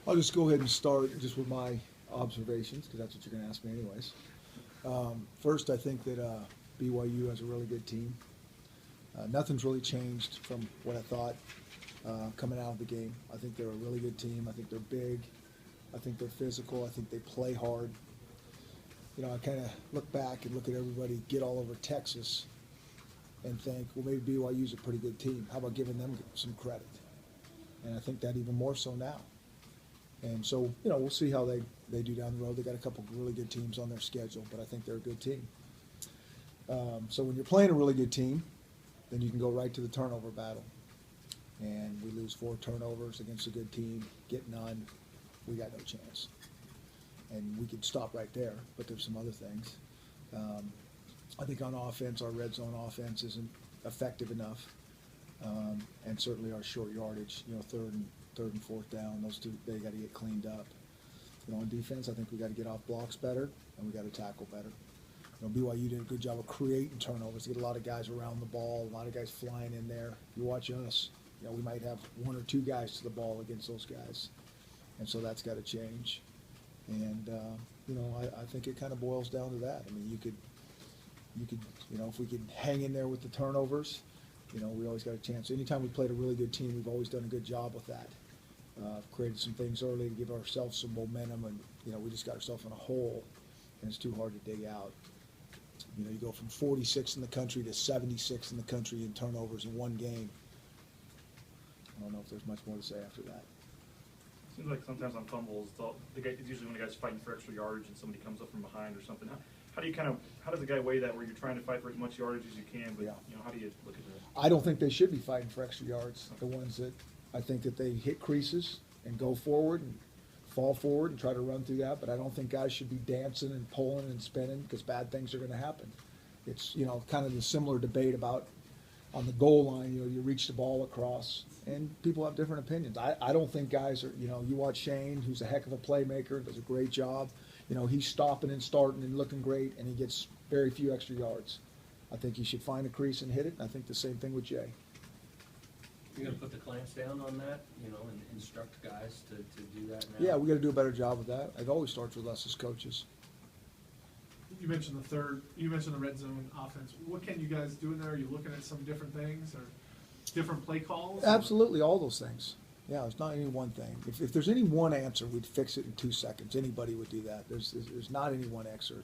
I'll just go ahead and start just with my observations, because that's what you're going to ask me anyways. First, I think that BYU has a really good team. Nothing's really changed from what I thought coming out of the game. I think they're a really good team. I think they're big. I think they're physical. I think they play hard. You know, I kind of look back and look at everybody get all over Texas and think, well, maybe BYU's a pretty good team. How about giving them some credit? And I think that even more so now. And so, you know, we'll see how they do down the road. They got a couple of really good teams on their schedule, but I think they're a good team. So when you're playing a really good team, then you can go right to the turnover battle. And we lose 4 turnovers against a good team, get none, we got no chance. And we could stop right there, but there's some other things. I think on offense, our red zone offense isn't effective enough. And certainly our short yardage, you know, third and fourth down, those two, they got to get cleaned up. You know, on defense, I think we got to get off blocks better, and we got to tackle better. You know, BYU did a good job of creating turnovers. They get a lot of guys around the ball, a lot of guys flying in there. You watch us, you know, we might have 1 or 2 guys to the ball against those guys. And so that's got to change. And, you know, I think it kind of boils down to that. I mean, you could, you know, if we could hang in there with the turnovers, you know, we always got a chance. Anytime we played a really good team, we've always done a good job with that. Created some things early to give ourselves some momentum, and, you know, we just got ourselves in a hole, and it's too hard to dig out. You know, you go from 46 in the country to 76 in the country in turnovers in one game. I don't know if there's much more to say after that. Seems like sometimes on fumbles, it's usually when the guy's fighting for extra yardage and somebody comes up from behind or something. How does the guy weigh that where you're trying to fight for as much yardage as you can, but, Yeah. you know, how do you look at that? I don't think they should be fighting for extra yards. The ones that I think that they hit creases and go forward and fall forward and try to run through that, but I don't think guys should be dancing and pulling and spinning because bad things are going to happen. It's, you know, kind of the similar debate about on the goal line, you know, you reach the ball across, and people have different opinions. I don't think guys are, you know, you watch Shane, who's a heck of a playmaker, does a great job. You know, he's stopping and starting and looking great, and he gets very few extra yards. I think he should find a crease and hit it, and I think the same thing with Jay. You're gonna put the clamps down on that, you know, and instruct guys to do that now? Yeah, we got to do a better job with that. It always starts with us as coaches. You mentioned the red zone offense. What can you guys do in there? Are you looking at some different things or different play calls? Absolutely, all those things. Yeah, it's not any one thing. If there's any one answer, we'd fix it in 2 seconds. Anybody would do that. There's not any one answer.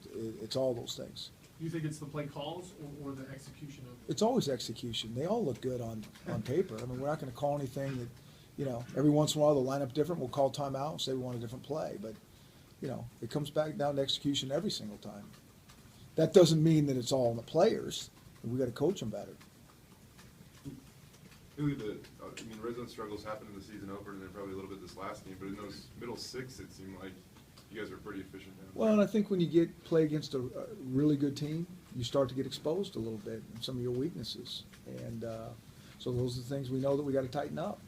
It's all those things. Do you think it's the play calls or the execution of it? It's always execution. They all look good on paper. I mean, we're not going to call anything that, you know, every once in a while they'll line up different. We'll call timeout and say we want a different play. But, you know, it comes back down to execution every single time. That doesn't mean that it's all on the players. We got to coach them better. Really, red zone struggles happened in the season opener and then probably a little bit this last game, but in those middle 6, it seemed like you guys were pretty efficient. Well, and I think when you play against a really good team, you start to get exposed a little bit in some of your weaknesses. And so those are the things we know that we got to tighten up.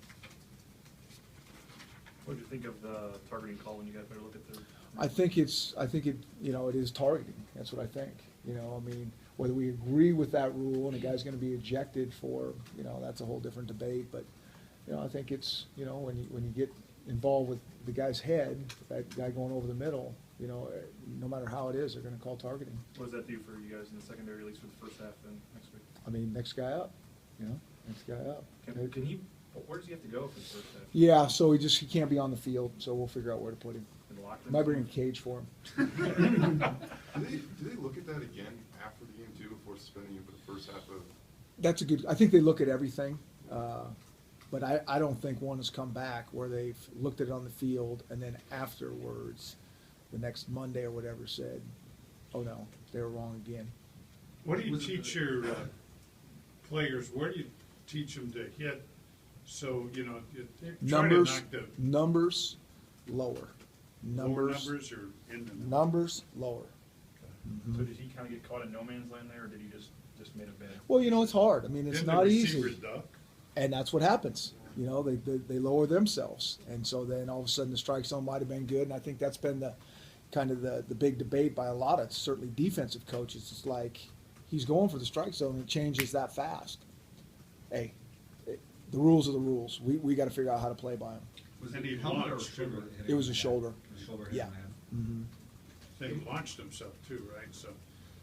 What did you think of the targeting call when you got better look at the? I think it, you know, it is targeting. That's what I think. You know, I mean, whether we agree with that rule and a guy's going to be ejected for, you know, that's a whole different debate. But, you know, I think it's, you know, when you get involved with the guy's head, that guy going over the middle, you know, no matter how it is, they're going to call targeting. What does that do for you guys in the secondary, at least for the first half and next week? I mean, next guy up, you know, next guy up. Can he, where does he have to go for the first half? Yeah, so he can't be on the field, so we'll figure out where to put him. In the locker room? Might bring a cage for him. Do they look at that again after the game too, before suspending you for the first half of? That's a good. I think they look at everything, but I don't think one has come back where they've looked at it on the field and then afterwards, the next Monday or whatever, said, "Oh no, they were wrong again." What do you teach your players? Where do you teach them to hit? So you know, try to knock the numbers lower. numbers or in the Numbers lower. So did he kind of get caught in no man's land there, or did he just made a bad? Well, you know, it's hard. I mean, it's Didn't not the easy. receivers duck? And that's what happens. You know, they lower themselves. And so then all of a sudden the strike zone might have been good. And I think that's been the kind of the big debate by a lot of certainly defensive coaches. It's like he's going for the strike zone and it changes that fast. Hey, the rules are the rules. We got to figure out how to play by them. Was And it he helmet or launched shoulder? too. hit him It was a in the shoulder. head? It was a shoulder hit Yeah. in the head. Mm-hmm. They launched himself too, right? So,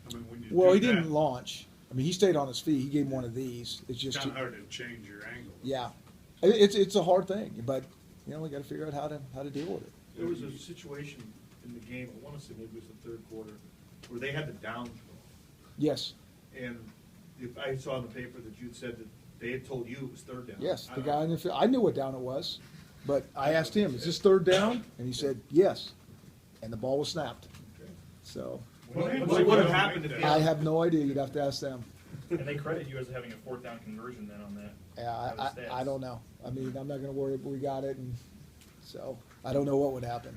I mean, when you Well, he do didn't that, launch. I mean, he stayed on his feet. He gave him one of these. It's it's just, kind of hard to change your angle. yeah, it's a hard thing, but you know we got to figure out how to deal with it. There was a situation in the game, I wanna say maybe it was the third quarter, where they had the down throw. Yes, And if I saw in the paper that you'd said that they had told you it was third down. yes. I The don't guy in the field. I knew what down it was, but I asked him, "Is this third down?" And he said, "Yes," and the ball was snapped. Okay. So Well, hey, What would have happened if they? I have no idea. You'd have to ask them. And they credit you as having a fourth down conversion then on that. Yeah, on the I stats. don't know. I mean, I'm not going to worry, but we got it, and so I don't know what would happen.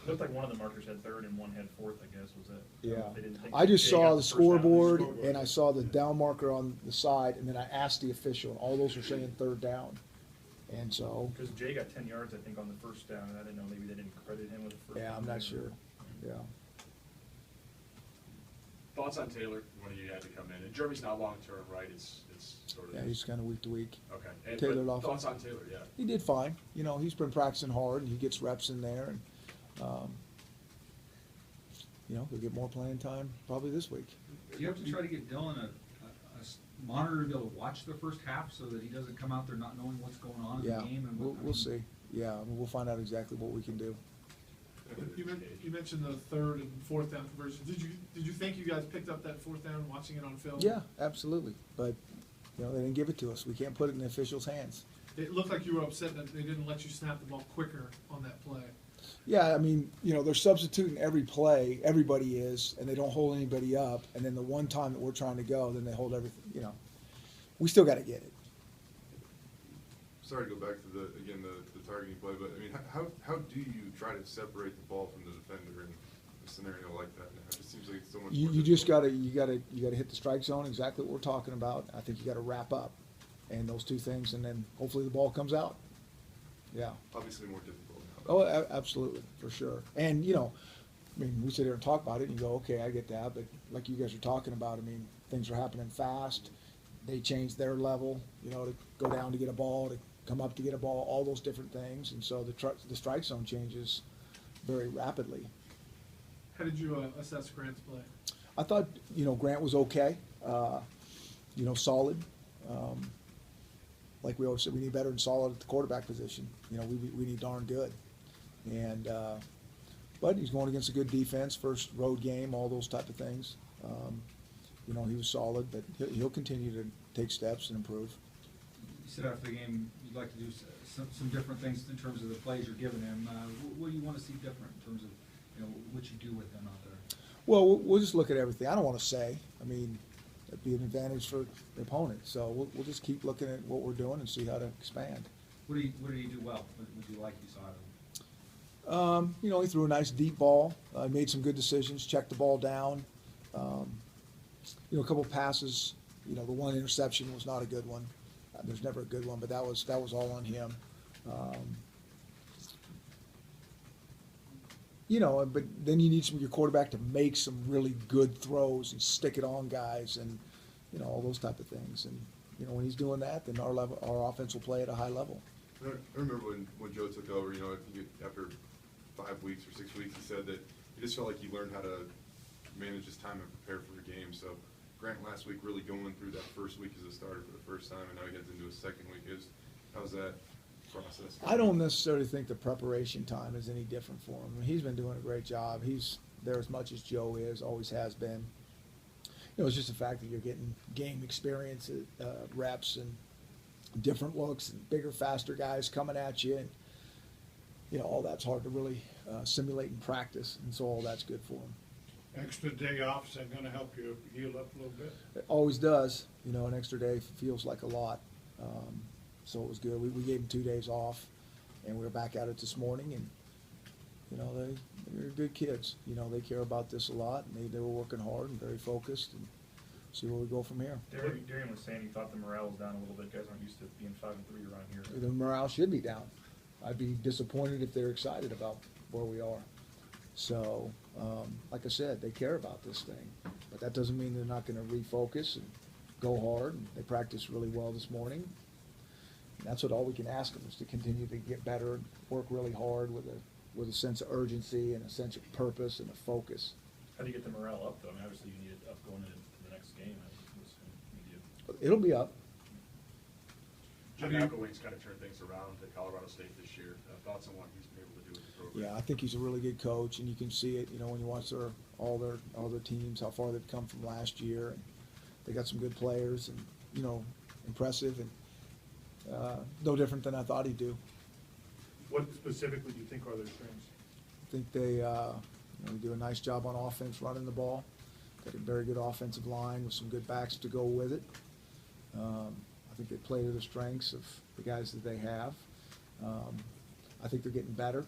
Looked like one of the markers had third and one had fourth, I guess, was it? Yeah, They didn't think I just Jay got saw the first down. scoreboard and I saw the down marker on the side, and then I asked the official, and all those were saying third down. And so, Because Jay got 10 yards, I think, on the first down, and I didn't know, maybe they didn't credit him with the first down. yeah, I'm not sure. Yeah. Thoughts on Taylor when he had to come in? And Jeremy's not long-term, right? It's sort of. Yeah, he's kind of week to week. Okay. And, Taylor but off. thoughts on Taylor, yeah. He did fine. You know, he's been practicing hard, and he gets reps in there, and you know, he'll get more playing time probably this week. Do you have to try to get Dylan a monitor to be able to watch the first half so that he doesn't come out there not knowing what's going on in Yeah, the game? And we'll see. Yeah, I mean, we'll find out exactly what we can do. You mentioned the third and fourth down conversion. Did you think you guys picked up that fourth down watching it on film? Yeah, absolutely. But you know, they didn't give it to us. We can't put it in the officials' hands. It looked like you were upset that they didn't let you snap the ball quicker on that play. Yeah, I mean, you know, they're substituting every play. Everybody is, and they don't hold anybody up. And then the one time that we're trying to go, then they hold everything. You know, we still got to get it. Sorry to go back to the targeting play, but I mean, how do you try to separate the ball from the defender in a scenario like that now? It just seems like it's so much more You just difficult. gotta hit the strike zone. Exactly what we're talking about. I think you got to wrap up, and those two things, and then hopefully the ball comes out. Yeah. Obviously more difficult now. Oh, absolutely, for sure. And, you know, I mean, we sit here and talk about it and you go, okay, I get that, but like you guys are talking about, I mean, things are happening fast. They change their level, you know, to go down to get a ball, to come up to get a ball, all those different things. And so the strike zone changes very rapidly. How did you assess Grant's play? I thought, you know, Grant was okay, you know, solid. Like we always said, we need better than solid at the quarterback position. You know, we need darn good. And but he's going against a good defense, first road game, all those type of things. You know, he was solid, but he'll continue to take steps and improve. You said after the game you'd like to do some different things in terms of the plays you're giving him. What do you want to see different in terms of, you know, what you do with them out there? Well, we'll just look at everything. I don't want to say. I mean, it'd be an advantage for the opponent. So we'll just keep looking at what we're doing and see how to expand. What did he do well? What did you like you saw out of him? You know, he threw a nice deep ball, made some good decisions, checked the ball down. You know, a couple passes, you know, the one interception was not a good one. There's never a good one, but that was all on him. You know, but then you need your quarterback to make some really good throws and stick it on guys and, you know, all those type of things. And, you know, when he's doing that, then our offense will play at a high level. I remember when Joe took over, you know, I think after 5 weeks or 6 weeks, he said that he just felt like he learned how to manage his time and prepare for the game. So Grant last week really going through that first week as a starter for the first time, and now he heads into his second week. How's that process? I don't necessarily think the preparation time is any different for him. I mean, he's been doing a great job. He's there as much as Joe is, always has been. You know, it's just the fact that you're getting game experience, reps, and different looks, and bigger, faster guys coming at you, and you know, all that's hard to really simulate in practice, and so all that's good for him. Extra day off, is that gonna help you heal up a little bit? It always does. You know, an extra day feels like a lot. So it was good. We gave him 2 days off, and we were back at it this morning, and you know, they're good kids. You know, they care about this a lot, and they were working hard and very focused, and see where we go from here. Darian was saying he thought the morale was down a little bit. Guys aren't used to being 5-3 around here. The morale should be down. I'd be disappointed if they're excited about where we are. So, like I said, they care about this thing, but that doesn't mean they're not going to refocus and go hard. And they practiced really well this morning, That's what all we can ask them, is to continue to get better and work really hard with a sense of urgency and a sense of purpose and a focus. How do you get the morale up, though? I mean, obviously you need it up going into the next game. It'll be up. Jim McElwain's kind of turned things around at Colorado State this year. Thoughts on what he's been able to do with the program? Yeah, I think he's a really good coach, and you can see it, when you watch all their teams, how far they've come from last year. And they got some good players, and impressive, and no different than I thought he'd do. What specifically do you think are their strengths? I think they do a nice job on offense running the ball. Got a very good offensive line with some good backs to go with it. I think they play to the strengths of the guys that they have. I think they're getting better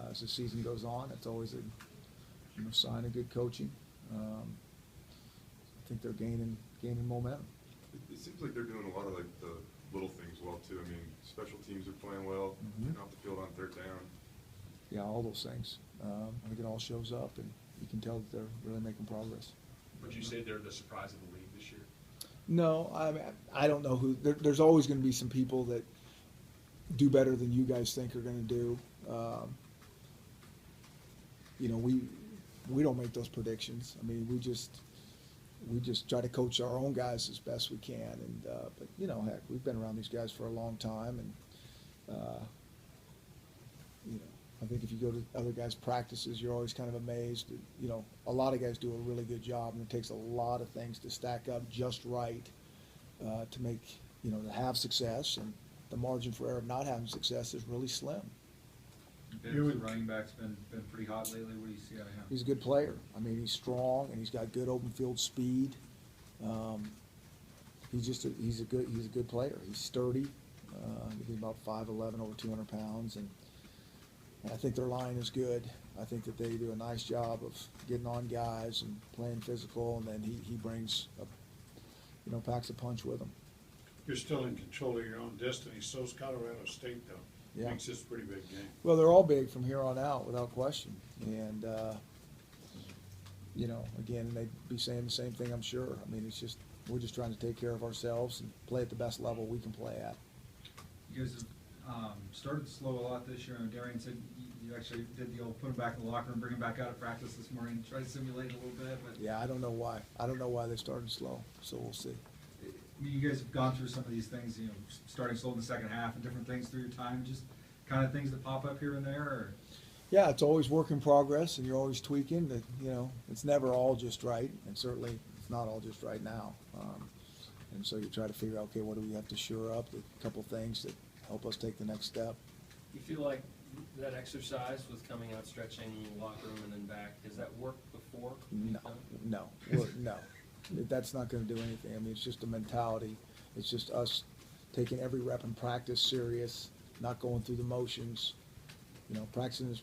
as the season goes on. That's always a sign of good coaching. I think they're gaining momentum. It seems like they're doing a lot of like the little things well too. I mean, special teams are playing well, getting off the field on third down. Yeah, all those things. I think it all shows up, and you can tell that they're really making progress. Would you say they're the surprise of the league this year? No, I don't know who. There's always going to be some people that do better than you guys think are going to do. We don't make those predictions. I mean, we just try to coach our own guys as best we can. And but heck, we've been around these guys for a long time, and I think if you go to other guys' practices, you're always kind of amazed. A lot of guys do a really good job, and it takes a lot of things to stack up just right to make, to have success. And the margin for error of not having success is really slim. The running back's been pretty hot lately. What do you see out of him? He's a good player. I mean, he's strong, and he's got good open field speed. He's a good player. He's sturdy. He's about 5'11", over 200 pounds, and I think their line is good. I think that they do a nice job of getting on guys and playing physical, and then he brings packs a punch with him. You're still in control of your own destiny. So's Colorado State, though. Yeah. Makes this a pretty big game. Well, they're all big from here on out, without question. And again, they'd be saying the same thing, I'm sure. I mean, we're just trying to take care of ourselves and play at the best level we can play at. You guys have started slow a lot this year. And Darian said you actually did the old put him back in the locker room, bring him back out at practice this morning, try to simulate it a little bit. But Yeah, I don't know why. I don't know why they started slow, so we'll see. I mean, you guys have gone through some of these things, starting slow in the second half and different things through your time, just kind of things that pop up here and there? Or? Yeah, it's always work in progress, and you're always tweaking. That it's never all just right, and certainly it's not all just right now. And so you try to figure out, okay, what do we have to shore up? A couple things that help us take the next step. You feel like that exercise with coming out, stretching, locker room, and then back, has that worked before? No. That's not going to do anything. I mean, it's just a mentality. It's just us taking every rep in practice serious, not going through the motions, practicing as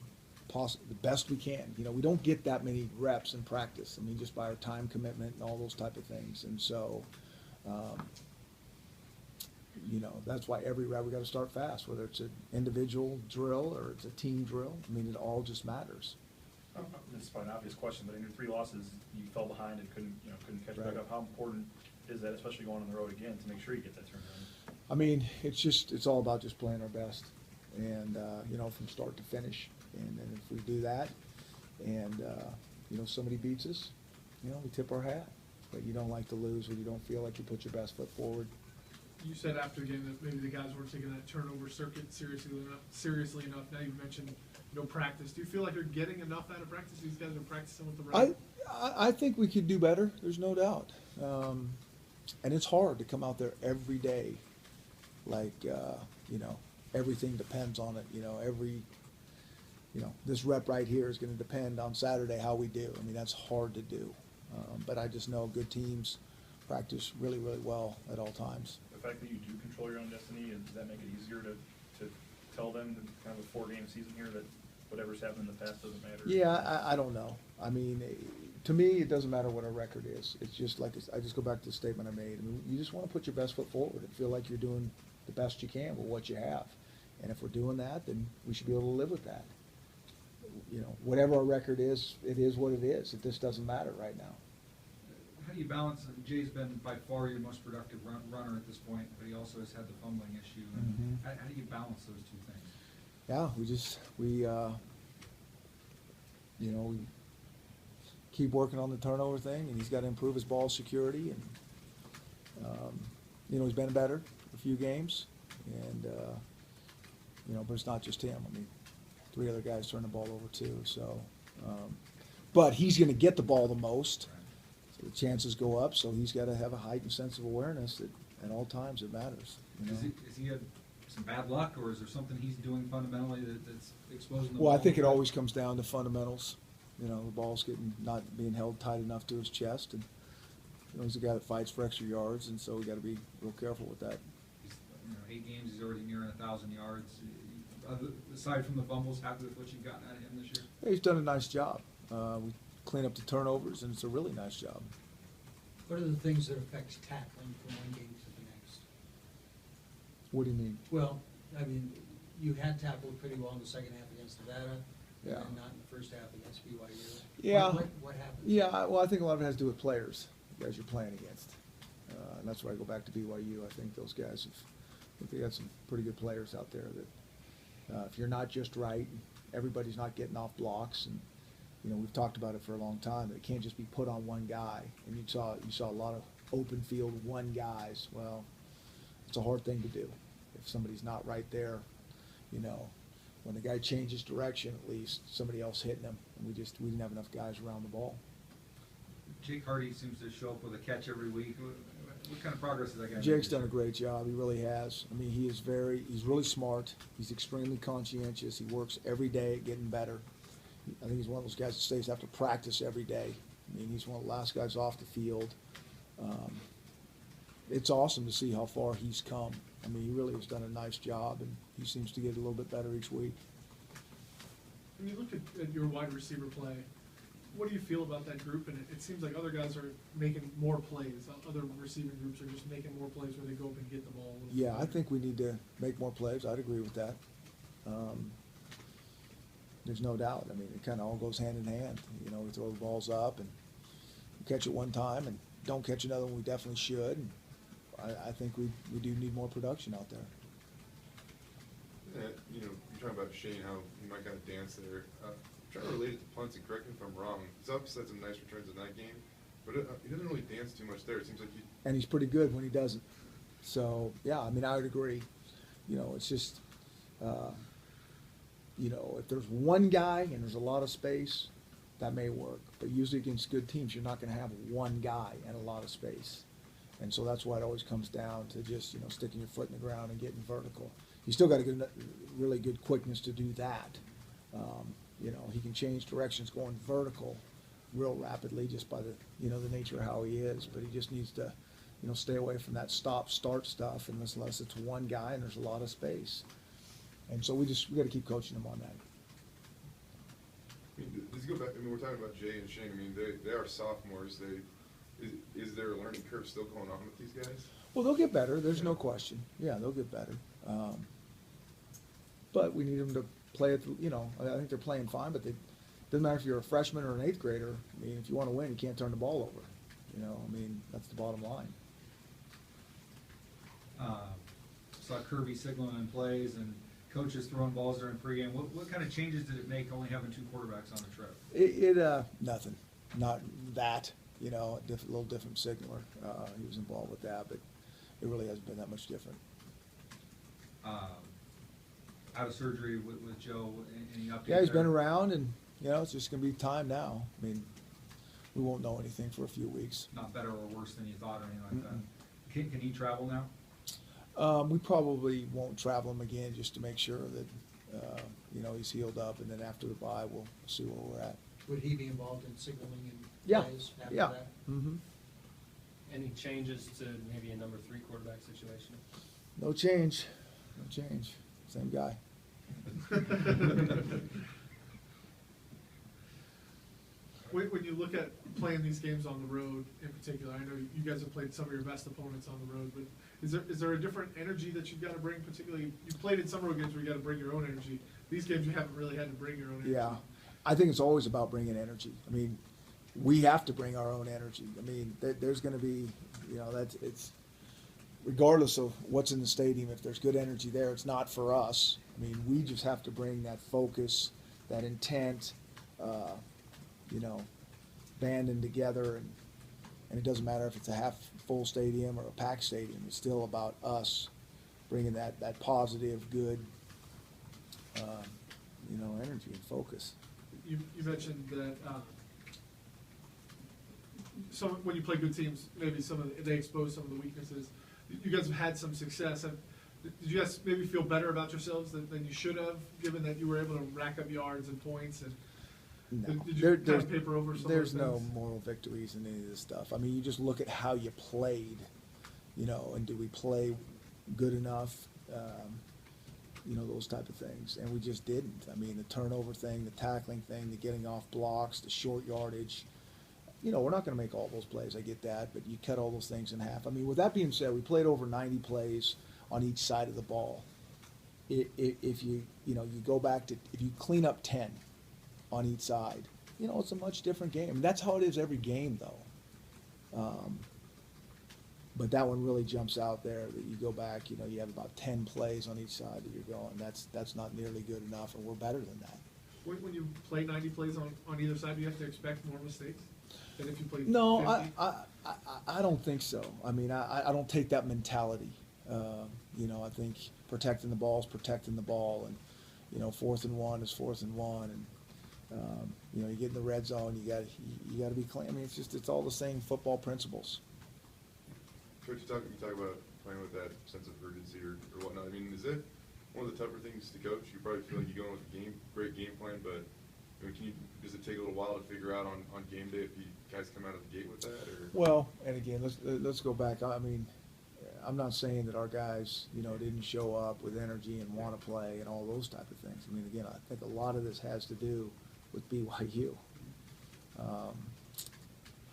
the best we can. We don't get that many reps in practice. I mean, just by our time commitment and all those type of things. And so, that's why every rep we got to start fast, whether it's an individual drill or it's a team drill. I mean, it all just matters. This is probably an obvious question, but in your 3 losses, you fell behind and couldn't catch back up. How important is that, especially going on the road again, to make sure you get that turnaround? I mean, it's all about just playing our best, and from start to finish. And then if we do that, and somebody beats us, we tip our hat. But you don't like to lose when you don't feel like you put your best foot forward. You said after the game that maybe the guys weren't taking that turnover circuit seriously enough. Now you've mentioned practice. Do you feel like you're getting enough out of practice? These guys are practicing with the right. I think we could do better. There's no doubt. And it's hard to come out there every day, like everything depends on it. This rep right here is going to depend on Saturday how we do. I mean, that's hard to do. But I just know good teams practice really, really well at all times. The fact that you do control your own destiny, does that make it easier to tell them, kind of a 4-game season here, that whatever's happened in the past doesn't matter? Yeah, I don't know. I mean, to me, it doesn't matter what our record is. It's just like, I just go back to the statement I made. I mean, you just want to put your best foot forward and feel like you're doing the best you can with what you have. And if we're doing that, then we should be able to live with that. Whatever our record is, it is what it is. This doesn't matter right now. how do you balance, Jay's been by far your most productive runner at this point, but he also has had the fumbling issue. And Mhm. how do you balance those two things? Yeah, we keep working on the turnover thing, and he's got to improve his ball security, and, he's been better a few games, and, but it's not just him. I mean, 3 other guys turn the ball over too, so, but he's gonna get the ball the most, so the chances go up, so he's gotta have a heightened sense of awareness that at all times it matters, you know? Is he had some bad luck, or is there something he's doing fundamentally that's exposing the ball? Well, I think it always comes down to fundamentals. The ball's not being held tight enough to his chest, and he's a guy that fights for extra yards, and so we got to be real careful with that. He's, 8 games, he's already nearing 1,000 yards. Aside from the fumbles, happy with what you've gotten out of him this year? Yeah, he's done a nice job. We clean up the turnovers, and it's a really nice job. What are the things that affect tackling from one game to the next? What do you mean? Well, I mean, you had tackled pretty well in the second half against Nevada, Yeah. and not in the first half against BYU. Yeah. What happened? Yeah, well, I think a lot of it has to do with players, the guys you're playing against. And that's where I go back to BYU. I think those guys they got some pretty good players out there that if you're not just right, everybody's not getting off blocks, and we've talked about it for a long time. It can't just be put on one guy. And you saw a lot of open field one guys. Well, it's a hard thing to do if somebody's not right there. When the guy changes direction, at least somebody else hitting him, and we didn't have enough guys around the ball. Jake Hardy seems to show up with a catch every week. What kind of progress has that guy made? Jake's done a great job. He really has. I mean, he's really smart. He's extremely conscientious. He works every day at getting better. I think he's one of those guys that stays after practice every day. I mean, he's one of the last guys off the field. It's awesome to see how far he's come. I mean, he really has done a nice job, and he seems to get a little bit better each week. When you look at your wide receiver play, what do you feel about that group? And it seems like other guys are making more plays. Other receiving groups are just making more plays where they go up and get the ball. Yeah, I think we need to make more plays. I'd agree with that. There's no doubt. I mean, it kind of all goes hand in hand. We throw the balls up and we catch it one time and don't catch another one. We definitely should. And I think we do need more production out there. You're talking about Shane, how he might kind of dance there. Trying to relate it to punts, and correct me if I'm wrong. He's obviously had some nice returns in that game, but he doesn't really dance too much there. It seems like And he's pretty good when he doesn't. So, yeah, I mean, I would agree. It's just, if there's one guy and there's a lot of space, that may work. But usually against good teams, you're not going to have one guy and a lot of space. And so that's why it always comes down to just, sticking your foot in the ground and getting vertical. You still got to get really good quickness to do that. He can change directions going vertical real rapidly just by the nature of how he is. But he just needs to, stay away from that stop-start stuff unless it's one guy and there's a lot of space. And so we got to keep coaching him on that. Does he go back? I mean, we're talking about Jay and Shane. I mean, they are sophomores. Is there a learning curve still going on with these guys? Well, they'll get better. There's no question. Yeah, they'll get better. But we need them to play it. I think they're playing fine. But it doesn't matter if you're a freshman or an 8th grader. I mean, if you want to win, you can't turn the ball over. I mean, that's the bottom line. Saw Kirby signaling in plays and coaches throwing balls during pregame. What kind of changes did it make only having 2 quarterbacks on the trip? Nothing. Not that. A little different signaler. He was involved with that, but it really hasn't been that much different. Out of surgery with Joe, any updates? Yeah, he's there? been around, and it's just going to be time now. I mean, we won't know anything for a few weeks. Not better or worse than you thought or anything like that. Can he travel now? We probably won't travel him again just to make sure that he's healed up, and then after the bye, we'll see where we're at. Would he be involved in signaling and Yeah, plays after yeah. that? Mm-hmm. Any changes to maybe a number 3 quarterback situation? No change. Same guy. When you look at playing these games on the road in particular, I know you guys have played some of your best opponents on the road, but is there a different energy that you've got to bring? Particularly, you've played in some road games where you got to bring your own energy. These games you haven't really had to bring your own energy. Yeah, I think it's always about bringing energy. I mean, we have to bring our own energy. I mean, there's going to be, it's regardless of what's in the stadium. If there's good energy there, it's not for us. I mean, we just have to bring that focus, that intent, banding together, and it doesn't matter if it's a half full stadium or a packed stadium. It's still about us bringing that positive, good, energy and focus. You mentioned that when you play good teams, maybe they expose some of the weaknesses. You guys have had some success. Did you guys maybe feel better about yourselves than you should have, given that you were able to rack up yards and points? And No. did you kind of paper over some of There's those no things? moral victories in any of this stuff. I mean, you just look at how you played, and do we play good enough? Those type of things, and we just didn't. I mean, the turnover thing, the tackling thing, the getting off blocks, the short yardage. We're not going to make all those plays. I get that, but you cut all those things in half. I mean, with that being said, we played over 90 plays on each side of the ball. If you go back to, if you clean up 10 on each side, it's a much different game. And that's how it is every game, though. But that one really jumps out there that you go back, you have about 10 plays on each side that you're going. That's not nearly good enough, and we're better than that. When you play 90 plays on either side, do you have to expect more mistakes than if you played No, 50? I don't think so. I mean, I don't take that mentality. I think protecting the ball is protecting the ball, and 4th and 1 is 4th and 1, and you get in the red zone, you got to be clean. I mean, it's all the same football principles. Coach, you talk about playing with that sense of urgency or whatnot. I mean, is it one of the tougher things to coach? You probably feel like you go in with a great game plan, but does it take a little while to figure out on game day if you guys come out of the gate with that? Or? Well, and again, let's go back. I mean, I'm not saying that our guys, didn't show up with energy and want to play and all those type of things. I mean, again, I think a lot of this has to do with BYU.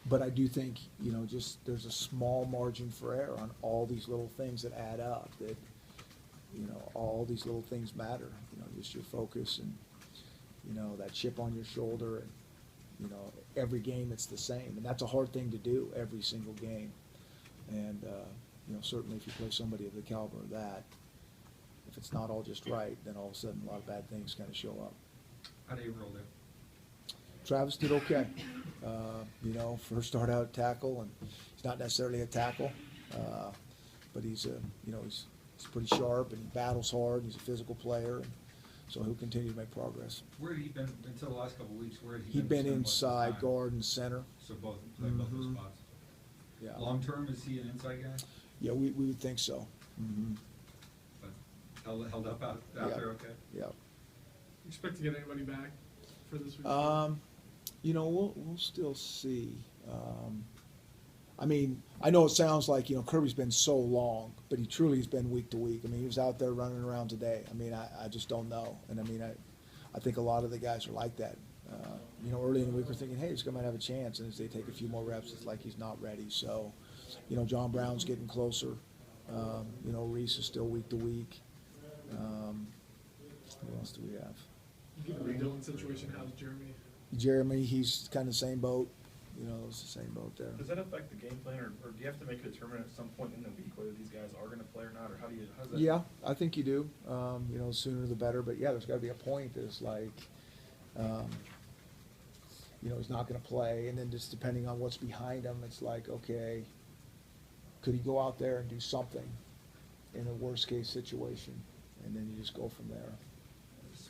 But I do think, just there's a small margin for error on all these little things that add up, that, all these little things matter, just your focus and, that chip on your shoulder, and, every game it's the same. And that's a hard thing to do every single game. And, certainly if you play somebody of the caliber of that, if it's not all just right, then all of a sudden a lot of bad things kind of show up. How do you roll there? Travis did okay. First start out tackle, and he's not necessarily a tackle, but he's pretty sharp and he battles hard. And he's a physical player, and so he'll continue to make progress. Where had he been until the last couple of weeks? Where had He'd been spending most of the inside, time? guard, and center. So both those Mhm. spots. Yeah. Long term, is he an inside guy? Yeah, we would think so. Mm-hmm. But held up out Yeah. there, okay. Yeah. Expect to get anybody back for this week? We'll still see. I mean, I know it sounds like, Kirby's been so long, but he truly has been week to week. I mean, he was out there running around today. I mean, I just don't know. And I mean, I think a lot of the guys are like that. Early in the week we're thinking, hey, he's going to have a chance. And as they take a few more reps, it's like he's not ready. So, John Brown's getting closer. Reese is still week to week. Who else do we have? Given the Dylan situation, how's Jeremy? Jeremy, he's kind of the same boat. It's the same boat there. Does that affect the game plan, or do you have to make a determination at some point in the week whether these guys are going to play or not, or how does that? Yeah, I think you do. Sooner the better. But yeah, there's got to be a point that it's like, he's not going to play, and then just depending on what's behind him, it's like, okay, could he go out there and do something in a worst case situation, and then you just go from there.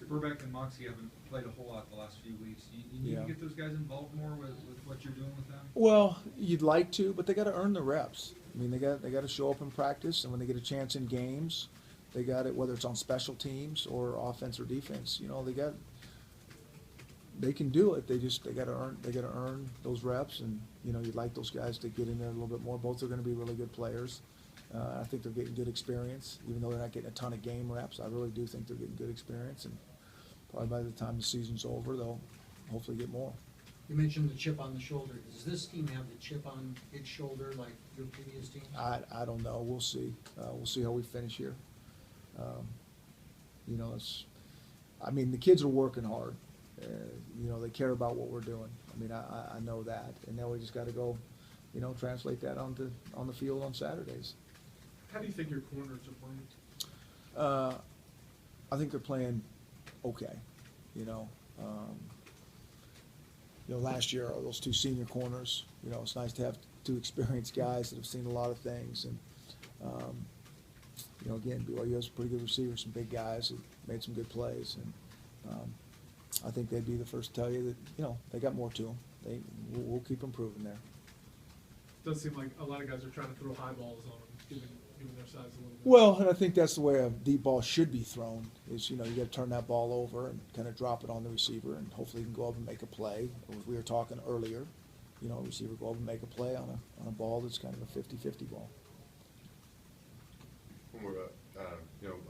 Burbeck and Moxie haven't played a whole lot the last few weeks. You need Yeah. to get those guys involved more with what you're doing with them? Well, you'd like to, but they got to earn the reps. I mean, they got to show up in practice, and when they get a chance in games, they got it. Whether it's on special teams or offense or defense, they can do it. They got to earn those reps, and you'd like those guys to get in there a little bit more. Both are going to be really good players. I think they're getting good experience, even though they're not getting a ton of game reps. I really do think they're getting good experience, and probably by the time the season's over, they'll hopefully get more. You mentioned the chip on the shoulder. Does this team have the chip on its shoulder like your previous team? I don't know. We'll see. We'll see how we finish here. The kids are working hard, you know, they care about what we're doing. I mean, I know that, and now we just got to go, you know, translate that on the field on Saturdays. How do you think your corners are playing? I think they're playing okay, you know. Last year, those two senior corners, you know, it's nice to have two experienced guys that have seen a lot of things. And, you know, again, BYU has a pretty good receiver, some big guys that made some good plays. And I think they'd be the first to tell you that, you know, they got more to them. We'll keep improving there. It does seem like a lot of guys are trying to throw high balls on them, given their size a little bit. Well, and I think that's the way a deep ball should be thrown, is, you know, you got to turn that ball over and kind of drop it on the receiver, and hopefully he can go up and make a play. We were talking earlier, you know, receiver go up and make a play on a ball that's kind of a 50-50 ball. One more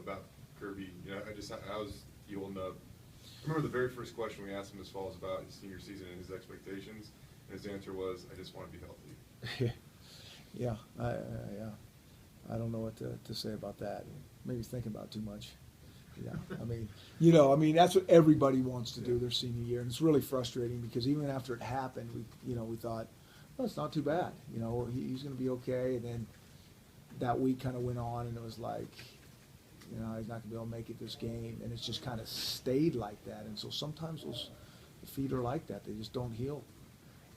about Kirby. You know, I was old enough. I remember the very first question we asked him this fall was about his senior season and his expectations, and his answer was, "I just want to be healthy." Yeah, I don't know what to say about that. Maybe he's thinking about it too much. Yeah, I mean, that's what everybody wants to do their senior year, and it's really frustrating because even after it happened, we thought, well, it's not too bad. You know, he's going to be okay. And then that week kind of went on, and it was like, you know, he's not going to be able to make it this game, and it's just kind of stayed like that. And so sometimes the feet are like that; they just don't heal.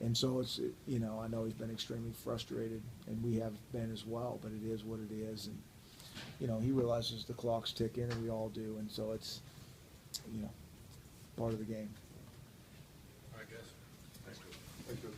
And so it's, you know, I know he's been extremely frustrated, and we have been as well, but it is what it is. And, you know, he realizes the clock's ticking, and we all do. And so it's, you know, part of the game. All right, guys. Thanks, Coach. Thank you.